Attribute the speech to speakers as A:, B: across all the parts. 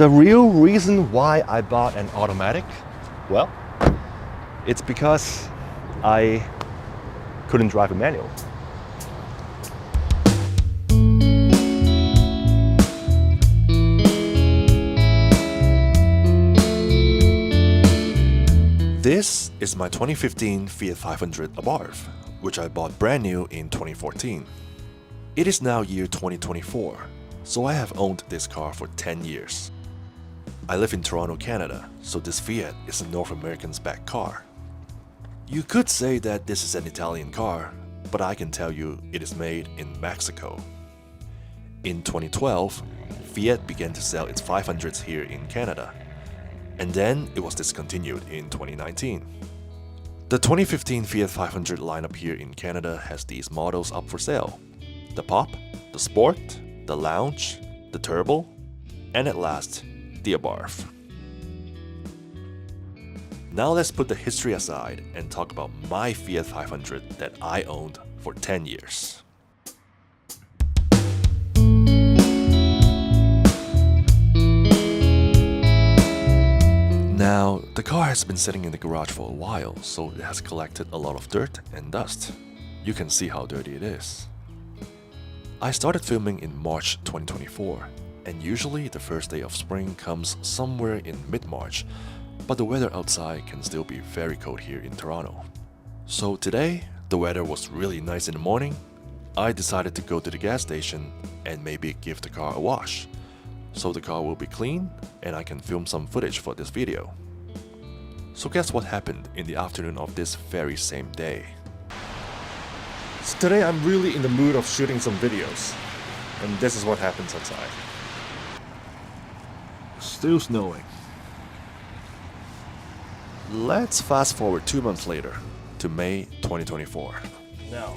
A: The real reason why I bought an automatic, well, it's because I couldn't drive a manual. This is my 2015 Fiat 500 Abarth, which I bought brand new in 2014. It is now year 2024, so I have owned this car for 10 years. I live in Toronto, Canada, so this Fiat is a North American spec car. You could say that this is an Italian car, but I can tell you it is made in Mexico. In 2012, Fiat began to sell its 500s here in Canada, and then it was discontinued in 2019. The 2015 Fiat 500 lineup here in Canada has these models up for sale: the Pop, the Sport, the Lounge, the Turbo, and at last, the Abarth. Now let's put the history aside and talk about my Fiat 500 that I owned for 10 years. Now, the car has been sitting in the garage for a while, so it has collected a lot of dirt and dust. You can see how dirty it is. I started filming in March 2024, and usually the first day of spring comes somewhere in mid-March, but the weather outside can still be very cold here in Toronto. So today, the weather was really nice in the morning. I decided to go to the gas station and maybe give the car a wash, so the car will be clean and I can film some footage for this video. So guess what happened in the afternoon of this very same day? So today I'm really in the mood of shooting some videos, and this is what happens outside. Still snowing. Let's fast forward 2 months later to May 2024. Now,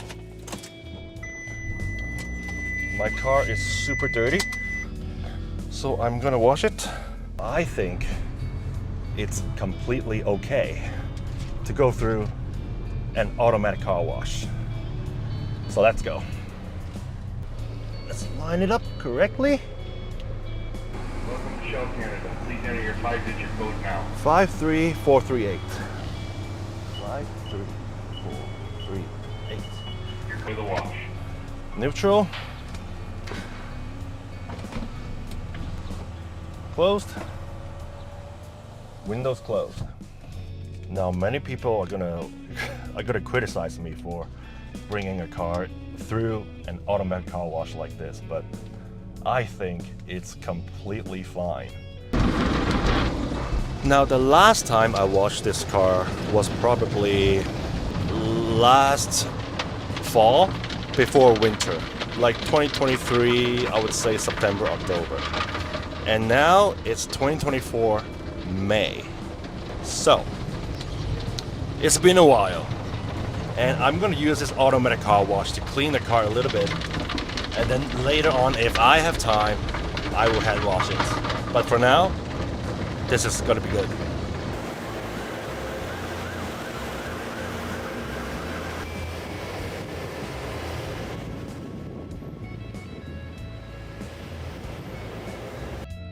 A: my car is super dirty, so I'm gonna wash it. I think it's completely okay to go through an automatic car wash. So let's go. Let's line it up correctly.
B: Welcome to Shell Canada. Please enter your 5-digit code now.
A: 53438. 53438.
B: You're for the wash.
A: Neutral. Closed. Windows closed. Now many people are gonna criticize me for bringing a car through an automatic car wash like this, but I think it's completely fine. Now the last time I washed this car was probably last fall, before winter, like 2023, I would say September, October. And now it's 2024 May. So it's been a while, and I'm gonna use this automatic car wash to clean the car a little bit, and then later on, if I have time, I will hand wash it. But for now, this is gonna be good.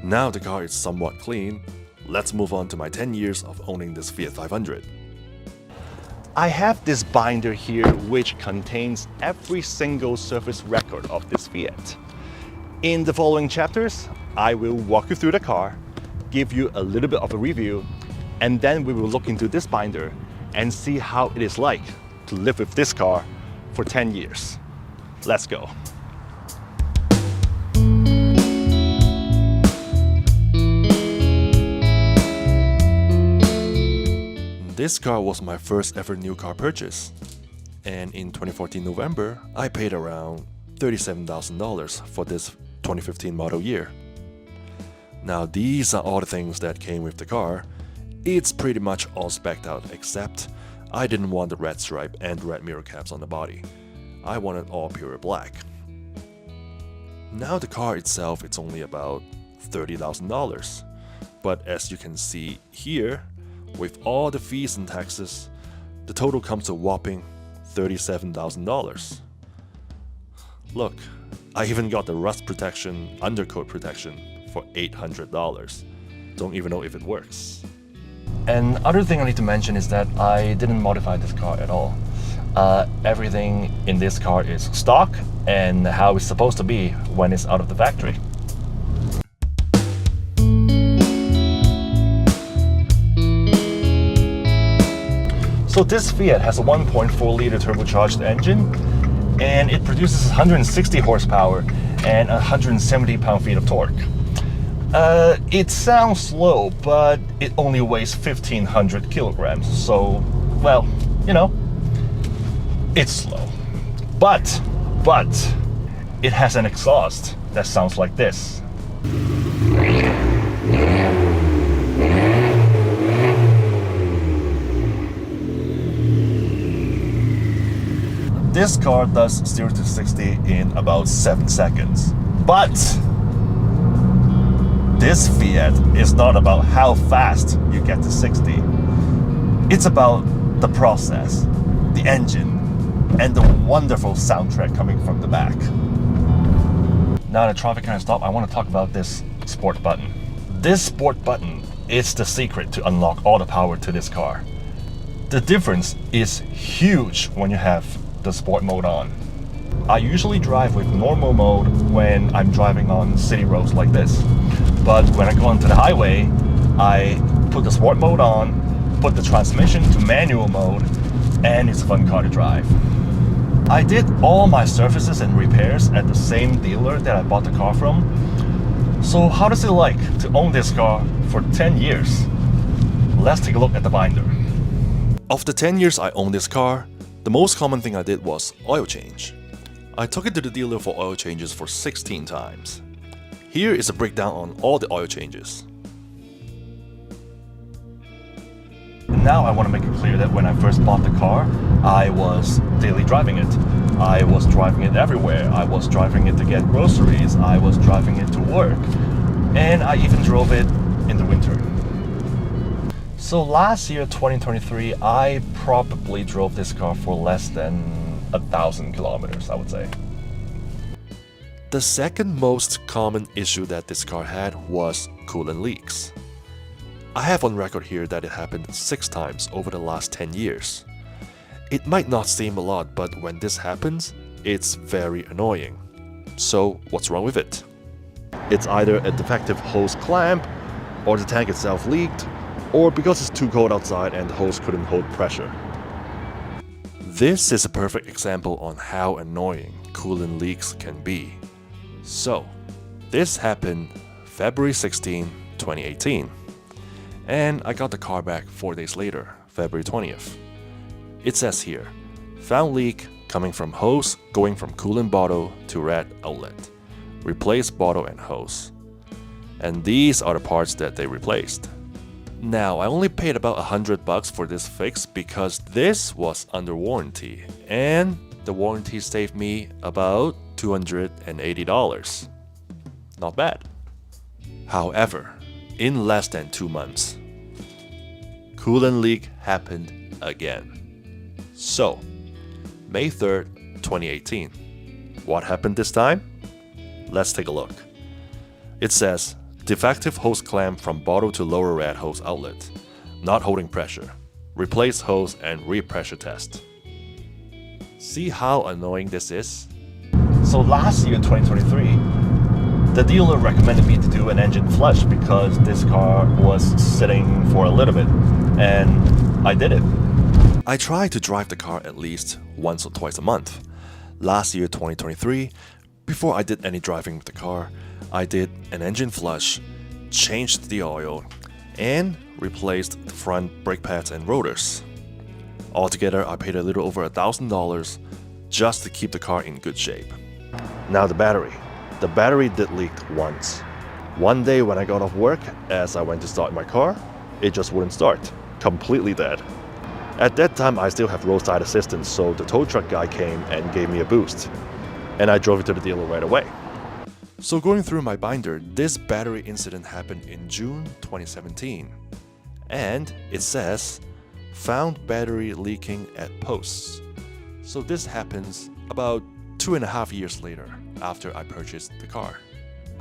A: Now the car is somewhat clean, let's move on to my 10 years of owning this Fiat 500. I have this binder here which contains every single service record of this Fiat. In the following chapters, I will walk you through the car, give you a little bit of a review, and then we will look into this binder and see how it is like to live with this car for 10 years. Let's go. This car was my first ever new car purchase, and in 2014 November, I paid around $37,000 for this 2015 model year. Now these are all the things that came with the car. It's pretty much all specced out, except I didn't want the red stripe and red mirror caps on the body. I wanted all pure black. Now the car itself, it's only about $30,000, but as you can see here, with all the fees and taxes, the total comes to a whopping $37,000. Look, I even got the rust protection, undercoat protection, for $800. Don't even know if it works.
C: And other thing I need to mention is that I didn't modify this car at all. Everything in this car is stock and how it's supposed to be when it's out of the factory. So this Fiat has a 1.4 liter turbocharged engine, and it produces 160 horsepower and 170 pound-feet of torque. It sounds slow, but it only weighs 1,500 kilograms, so, well, you know, it's slow. But, it has an exhaust that sounds like this. This car does 0 to 60 in about 7 seconds. But this Fiat is not about how fast you get to 60. It's about the process, the engine, and the wonderful soundtrack coming from the back. Now that traffic kind of stopped, I want to talk about this sport button. This sport button is the secret to unlock all the power to this car. The difference is huge when you have the sport mode on. I usually drive with normal mode when I'm driving on city roads like this. But when I go onto the highway, I put the sport mode on, put the transmission to manual mode, and it's a fun car to drive. I did all my services and repairs at the same dealer that I bought the car from. So how does it like to own this car for 10 years? Let's take a look at the binder.
A: Of the 10 years I owned this car, the most common thing I did was oil change. I took it to the dealer for oil changes for 16 times. Here is a breakdown on all the oil changes.
C: Now I want to make it clear that when I first bought the car, I was daily driving it. I was driving it everywhere. I was driving it to get groceries. I was driving it to work. And I even drove it in the winter. So last year, 2023, I probably drove this car for less than 1,000 kilometers, I would say.
A: The second most common issue that this car had was coolant leaks. I have on record here that it happened 6 times over the last 10 years. It might not seem a lot, but when this happens, it's very annoying. So what's wrong with it? It's either a defective hose clamp, or the tank itself leaked, or because it's too cold outside and the hose couldn't hold pressure. This is a perfect example on how annoying coolant leaks can be. So, this happened February 16, 2018. And I got the car back 4 days later, February 20th. It says here, found leak coming from hose going from coolant bottle to rat outlet. Replace bottle and hose. And these are the parts that they replaced. Now, I only paid about $100 for this fix because this was under warranty, and the warranty saved me about $280. Not bad. However, in less than 2 months, coolant leak happened again. So, May 3rd, 2018. What happened this time? Let's take a look. It says, defective hose clamp from bottle to lower rat hose outlet. Not holding pressure. Replace hose and re-pressure test. See how annoying this is?
C: So last year, 2023, the dealer recommended me to do an engine flush because this car was sitting for a little bit, and I did it.
A: I try to drive the car at least once or twice a month. Last year, 2023, before I did any driving with the car, I did an engine flush, changed the oil, and replaced the front brake pads and rotors. Altogether, I paid a little over $1,000 just to keep the car in good shape. Now the battery. The battery did leak once. One day when I got off work, as I went to start my car, it just wouldn't start. Completely dead. At that time, I still have roadside assistance, so the tow truck guy came and gave me a boost. And I drove it to the dealer right away. So going through my binder, this battery incident happened in June 2017. And it says, found battery leaking at posts. So this happens about 2.5 years later after I purchased the car.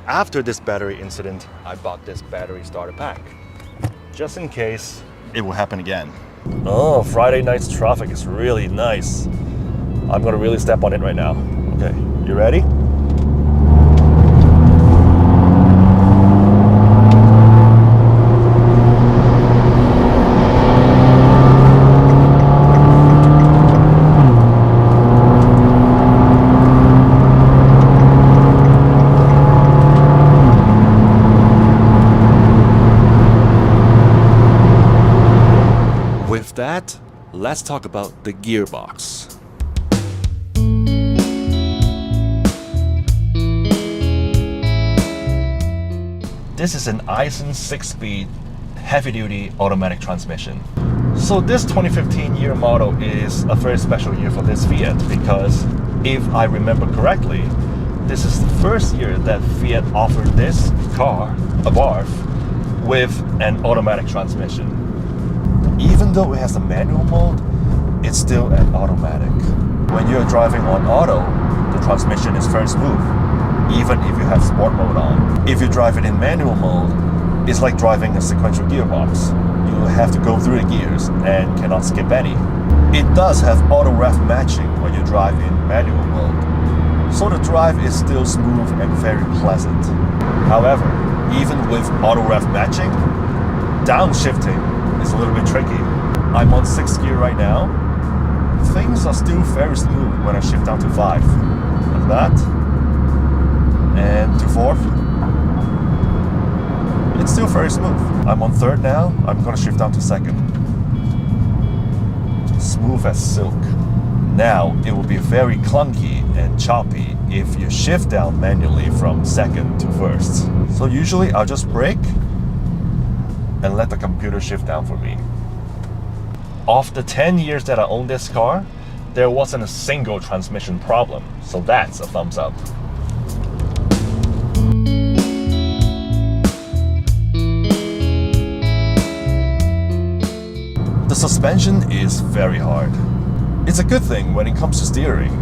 C: After this battery incident, I bought this battery starter pack, just in case it will happen again. Oh, Friday night's traffic is really nice. I'm gonna really step on it right now. Okay, you ready?
A: With that, let's talk about the gearbox.
C: This is an Aisin 6-speed heavy-duty automatic transmission. So this 2015 year model is a very special year for this Fiat because if I remember correctly, this is the first year that Fiat offered this car, Abarth, with an automatic transmission. Even though it has a manual mode, it's still an automatic. When you're driving on auto, the transmission is very smooth, even if you have sport mode on. If you drive it in manual mode, it's like driving a sequential gearbox. You have to go through the gears and cannot skip any. It does have auto ref matching when you drive in manual mode, so the drive is still smooth and very pleasant. However, even with auto ref matching, downshifting is a little bit tricky. I'm on 6th gear right now. Things are still very smooth when I shift down to 5. Like that. And to 4th. It's still very smooth. I'm on 3rd now. I'm gonna shift down to 2nd. Smooth as silk. Now, it will be very clunky and choppy if you shift down manually from 2nd to 1st. So usually I'll just brake and let the computer shift down for me. Of the 10 years that I owned this car, there wasn't a single transmission problem, so that's a thumbs up. The suspension is very hard. It's a good thing when it comes to steering.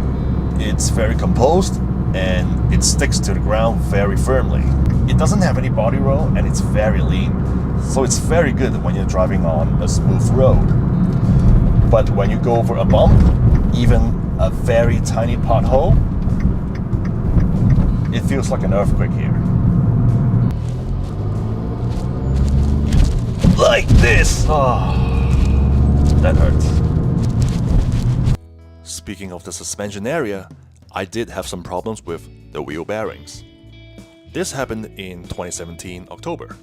C: It's very composed and it sticks to the ground very firmly. It doesn't have any body roll and it's very lean. So it's very good when you're driving on a smooth road. But when you go over a bump, even a very tiny pothole, it feels like an earthquake here. Like this! Oh, that hurts.
A: Speaking of the suspension area, I did have some problems with the wheel bearings. This happened in 2017 October.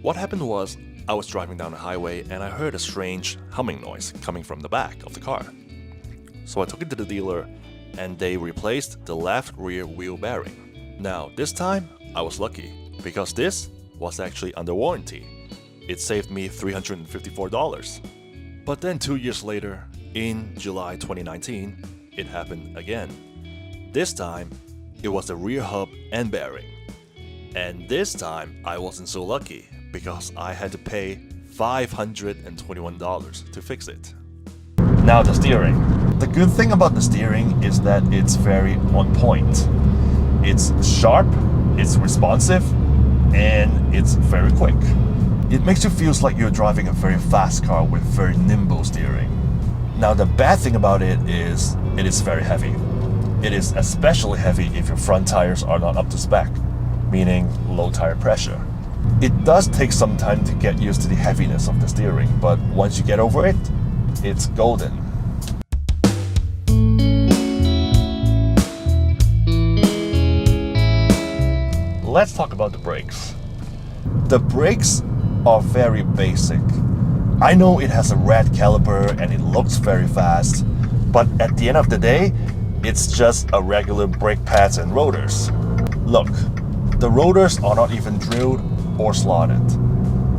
A: What happened was, I was driving down the highway and I heard a strange humming noise coming from the back of the car. So I took it to the dealer and they replaced the left rear wheel bearing. Now this time, I was lucky because this was actually under warranty. It saved me $354. But then 2 years later, in July 2019, it happened again. This time, it was the rear hub and bearing. And this time, I wasn't so lucky because I had to pay $521 to fix it.
C: Now the steering. The good thing about the steering is that it's very on point. It's sharp, it's responsive, and it's very quick. It makes you feel like you're driving a very fast car with very nimble steering. Now the bad thing about it is very heavy. It is especially heavy if your front tires are not up to spec, meaning low tire pressure. It does take some time to get used to the heaviness of the steering, but once you get over it, it's golden. Let's talk about the brakes. The brakes are very basic. I know it has a red caliper and it looks very fast, but at the end of the day, it's just a regular brake pads and rotors. Look, the rotors are not even drilled or slotted,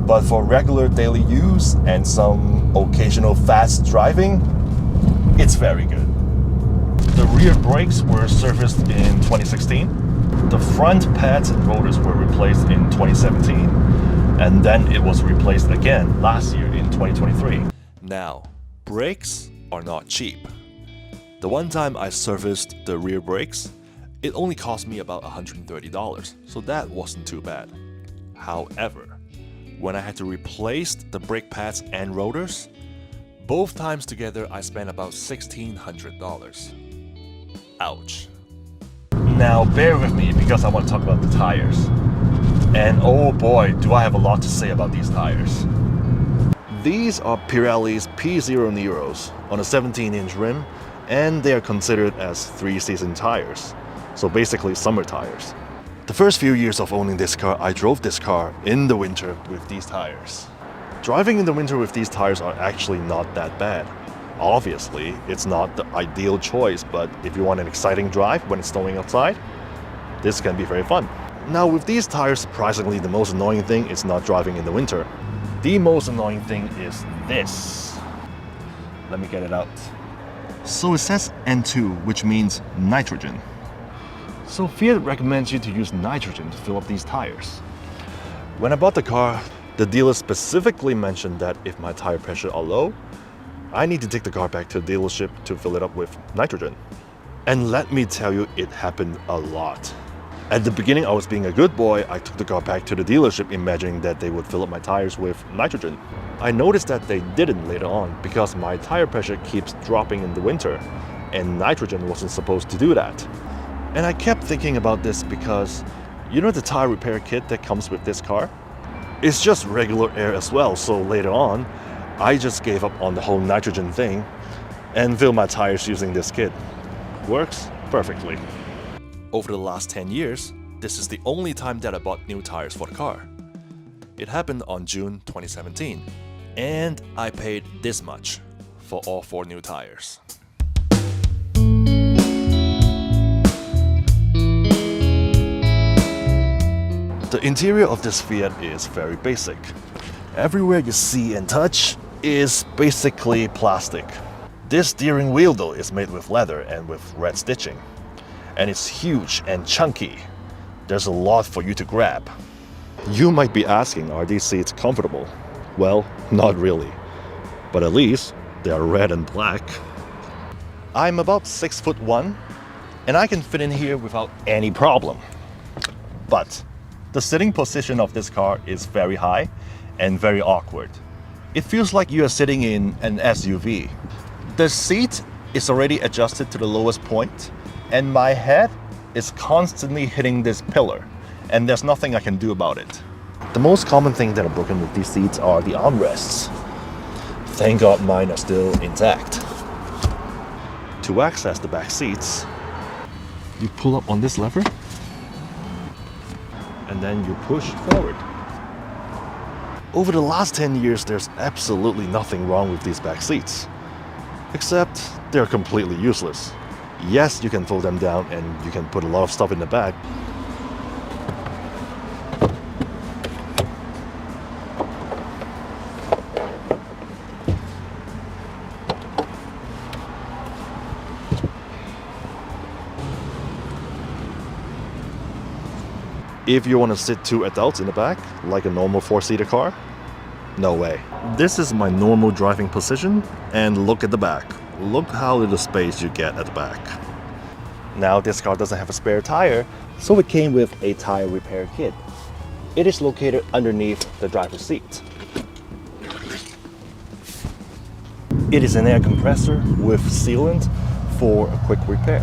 C: but for regular daily use and some occasional fast driving, it's very good. The rear brakes were serviced in 2016. The front pads and rotors were replaced in 2017, and then it was replaced again last year in 2023.
A: Now, brakes are not cheap. The one time I serviced the rear brakes, It only cost me about $130, so that wasn't too bad. However, when I had to replace the brake pads and rotors, both times together I spent about $1,600. Ouch.
C: Now bear with me because I want to talk about the tires. And oh boy, do I have a lot to say about these tires. These are Pirelli's P0 Neros on a 17-inch rim, and they are considered as 3-season tires. So basically summer tires. The first few years of owning this car, I drove this car in the winter with these tires. Driving in the winter with these tires are actually not that bad. Obviously, it's not the ideal choice, but if you want an exciting drive when it's snowing outside, this can be very fun. Now with these tires, surprisingly, the most annoying thing is not driving in the winter. The most annoying thing is this. Let me get it out. So it says N2, which means nitrogen. So Fiat recommends you to use nitrogen to fill up these tires. When I bought the car, the dealer specifically mentioned that if my tire pressure are low, I need to take the car back to the dealership to fill it up with nitrogen. And let me tell you, it happened a lot. At the beginning, I was being a good boy. I took the car back to the dealership imagining that they would fill up my tires with nitrogen. I noticed that they didn't later on because my tire pressure keeps dropping in the winter, and nitrogen wasn't supposed to do that. And I kept thinking about this because, you know the tire repair kit that comes with this car? It's just regular air as well, so later on, I just gave up on the whole nitrogen thing and filled my tires using this kit. Works perfectly.
A: Over the last 10 years, this is the only time that I bought new tires for the car. It happened on June 2017, and I paid this much for all 4 new tires. The interior of this Fiat is very basic. Everywhere you see and touch is basically plastic. This steering wheel though is made with leather and with red stitching. And it's huge and chunky. There's a lot for you to grab. You might be asking, are these seats comfortable? Well, not really. But at least they are red and black. I'm about 6'1", and I can fit in here without any problem. But the sitting position of this car is very high and very awkward. It feels like you are sitting in an SUV. The seat is already adjusted to the lowest point, and my head is constantly hitting this pillar, and there's nothing I can do about it. The most common thing that are broken with these seats are the armrests. Thank God mine are still intact. To access the back seats, you pull up on this lever, and then you push forward. Over the last 10 years, there's absolutely nothing wrong with these back seats, except they're completely useless. Yes, you can fold them down and you can put a lot of stuff in the back. If you want to sit 2 adults in the back, like a normal 4-seater car, no way. This is my normal driving position, and look at the back. Look how little space you get at the back. Now this car doesn't have a spare tire, so it came with a tire repair kit. It is located underneath the driver's seat. It is an air compressor with sealant for a quick repair.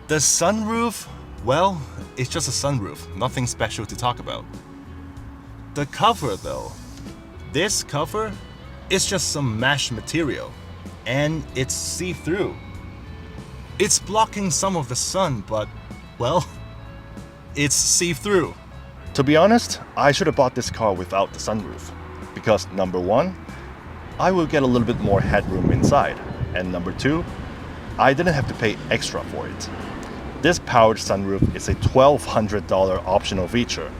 A: The sunroof, well, it's just a sunroof, nothing special to talk about. The cover though, this cover is just some mesh material, and it's see-through. It's blocking some of the sun, but, well, it's see-through. To be honest, I should have bought this car without the sunroof, because number 1, I will get a little bit more headroom inside, and number 2, I didn't have to pay extra for it. This powered sunroof is a $1,200 optional feature.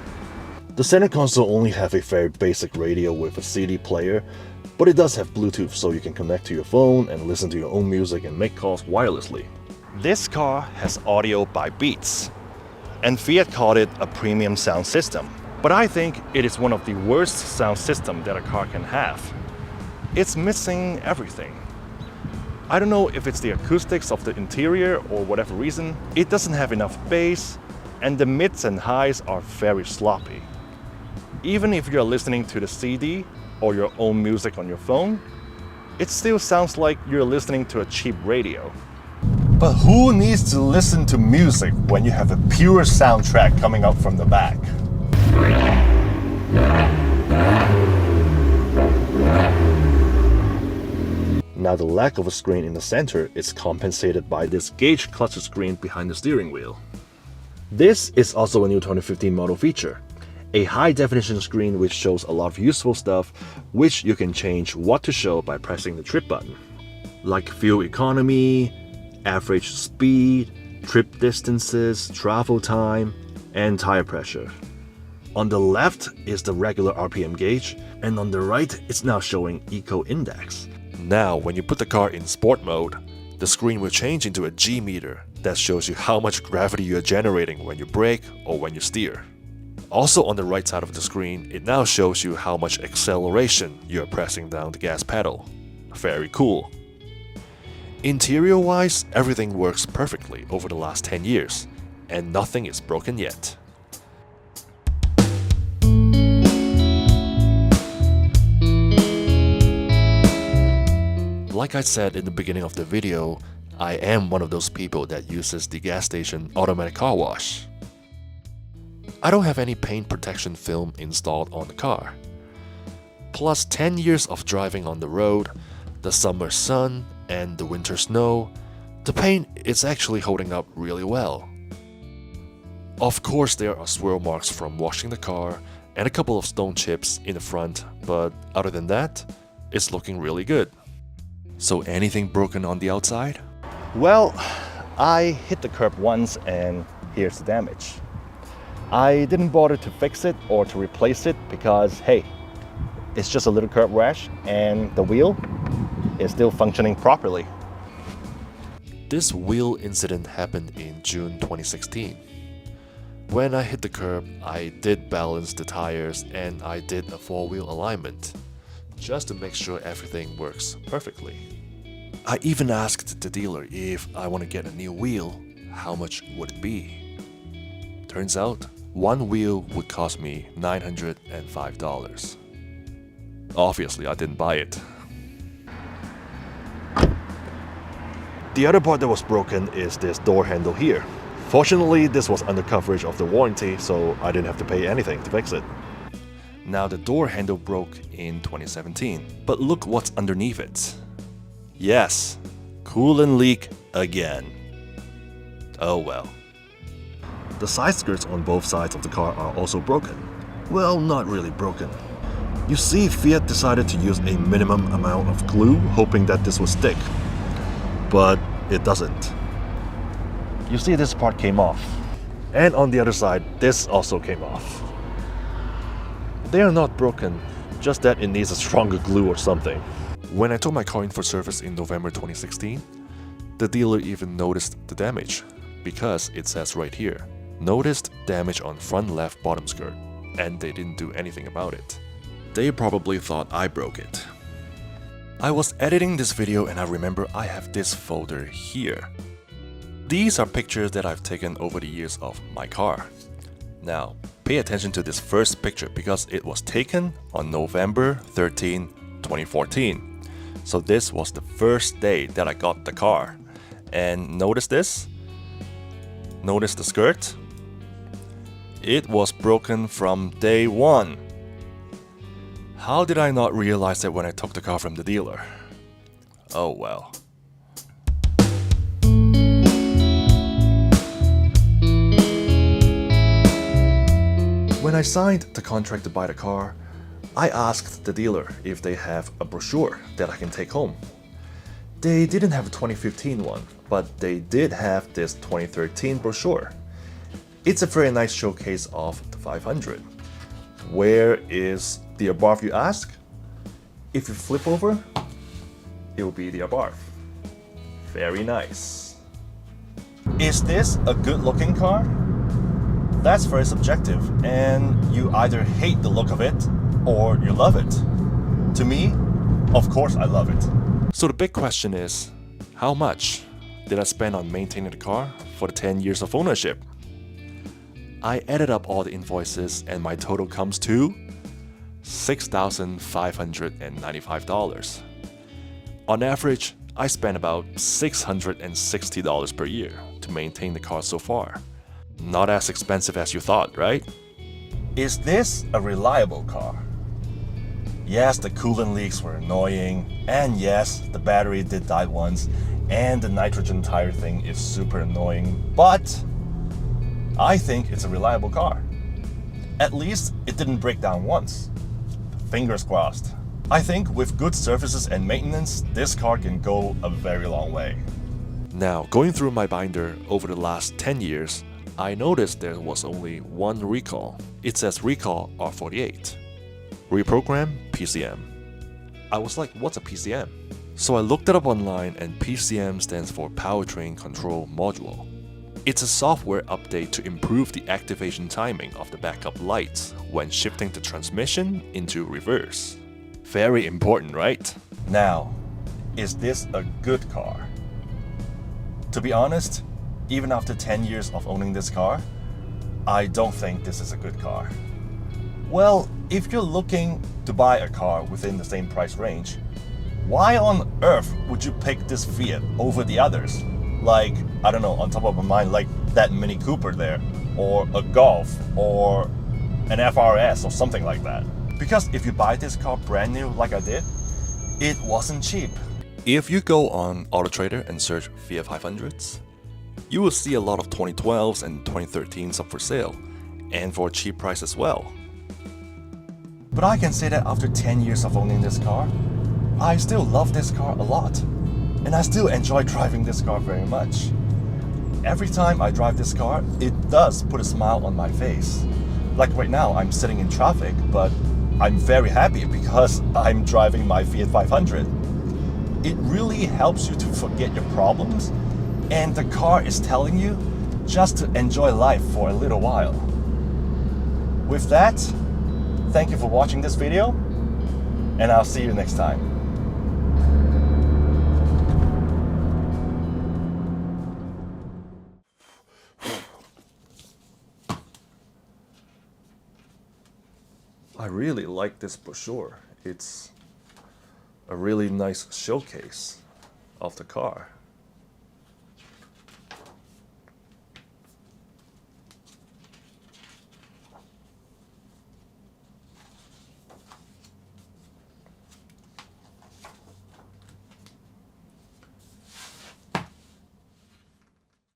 A: The center console only have a very basic radio with a CD player, but it does have Bluetooth so you can connect to your phone and listen to your own music and make calls wirelessly. This car has audio by Beats, and Fiat called it a premium sound system. But I think it is one of the worst sound system that a car can have. It's missing everything.
C: I don't know if it's the acoustics of the interior or whatever reason, it doesn't have enough bass, and the mids and highs are very sloppy. Even if you're listening to the CD or your own music on your phone, it still sounds like you're listening to a cheap radio. But who needs to listen to music when you have a pure soundtrack coming up from the back? Now the lack of a screen in the center is compensated by this gauge cluster screen behind the steering wheel. This is also a new 2015 model feature. A high-definition screen which shows a lot of useful stuff, which you can change what to show by pressing the trip button. Like fuel economy, average speed, trip distances, travel time, and tire pressure. On the left is the regular RPM gauge, and on the right it's now showing Eco Index.
A: Now, when you put the car in sport mode, the screen will change into a G meter that shows you how much gravity you are generating when you brake or when you steer. Also on the right side of the screen, it now shows you how much acceleration you are pressing down the gas pedal. Very cool. Interior-wise, everything works perfectly over the last 10 years, and nothing is broken yet. Like I said in the beginning of the video, I am one of those people that uses the gas station automatic car wash. I don't have any paint protection film installed on the car. Plus 10 years of driving on the road, the summer sun and the winter snow, the paint is actually holding up really well. Of course there are swirl marks from washing the car and a couple of stone chips in the front, but other than that, it's looking really good. So anything broken on the outside?
C: Well, I hit the curb once and here's the damage. I didn't bother to fix it or to replace it because, hey, it's just a little curb rash and the wheel is still functioning properly.
A: This wheel incident happened in June 2016. When I hit the curb, I did balance the tires and I did a four-wheel alignment, just to make sure everything works perfectly. I even asked the dealer if I want to get a new wheel, how much would it be? Turns out, one wheel would cost me $905. Obviously, I didn't buy it.
C: The other part that was broken is this door handle here. Fortunately, this was under coverage of the warranty, so I didn't have to pay anything to fix it.
A: Now the door handle broke in 2017, but look what's underneath it. Yes, coolant leak again. Oh well.
C: The side skirts on both sides of the car are also broken. Well, not really broken. You see, Fiat decided to use a minimum amount of glue, hoping that this would stick. But it doesn't. You see, this part came off. And on the other side, this also came off. They are not broken, just that it needs a stronger glue or something.
A: When I took my car in for service in November 2016, the dealer even noticed the damage, because it says right here, noticed damage on front left bottom skirt, and they didn't do anything about it. They probably thought I broke it. I was editing this video and I remember I have this folder here. These are pictures that I've taken over the years of my car. Now, pay attention to this first picture because it was taken on November 13, 2014. So this was the first day that I got the car. And notice this? Notice the skirt? It was broken from day one. How did I not realize that when I took the car from the dealer? Oh well. When I signed the contract to buy the car, I asked the dealer if they have a brochure that I can take home. They didn't have a 2015 one, but they did have this 2013 brochure. It's a very nice showcase of the 500. Where is the Abarth, you ask? If you flip over, it will be the Abarth. Very nice. Is this a good-looking car? That's very subjective, and you either hate the look of it or you love it. To me, of course I love it. So the big question is, How much did I spend on maintaining the car for the 10 years of ownership? I added up all the invoices and my total comes to $6,595. On average, I spent about $660 per year to maintain the car so far. Not as expensive as you thought, right?
C: Is this a reliable car? Yes, the coolant leaks were annoying, and yes, the battery did die once, and the nitrogen tire thing is super annoying, but I think it's a reliable car. At least it didn't break down once. Fingers crossed. I think with good services and maintenance, this car can go a very long way.
A: Now, going through my binder over the last 10 years, I noticed there was only one recall. It says recall R48. Reprogram PCM. I was like, what's a PCM? So I looked it up online, and PCM stands for Powertrain Control Module. It's a software update to improve the activation timing of the backup lights when shifting the transmission into reverse. Very important, right?
C: Now, is this a good car? To be honest, even after 10 years of owning this car, I don't think this is a good car. Well, if you're looking to buy a car within the same price range, why on earth would you pick this Fiat over the others? Like, I don't know, on top of my mind, like that Mini Cooper there, or a Golf, or an FRS, or something like that. Because if you buy this car brand new like I did, it wasn't cheap.
A: If you go on AutoTrader and search Fiat 500s, you will see a lot of 2012s and 2013s up for sale, and for a cheap price as well.
C: But I can say that after 10 years of owning this car, I still love this car a lot. And I still enjoy driving this car very much. Every time I drive this car, it does put a smile on my face. Like right now, I'm sitting in traffic, but I'm very happy because I'm driving my Fiat 500. It really helps you to forget your problems, and the car is telling you just to enjoy life for a little while. With that, thank you for watching this video, and I'll see you next time.
A: I really like this brochure. It's a really nice showcase of the car.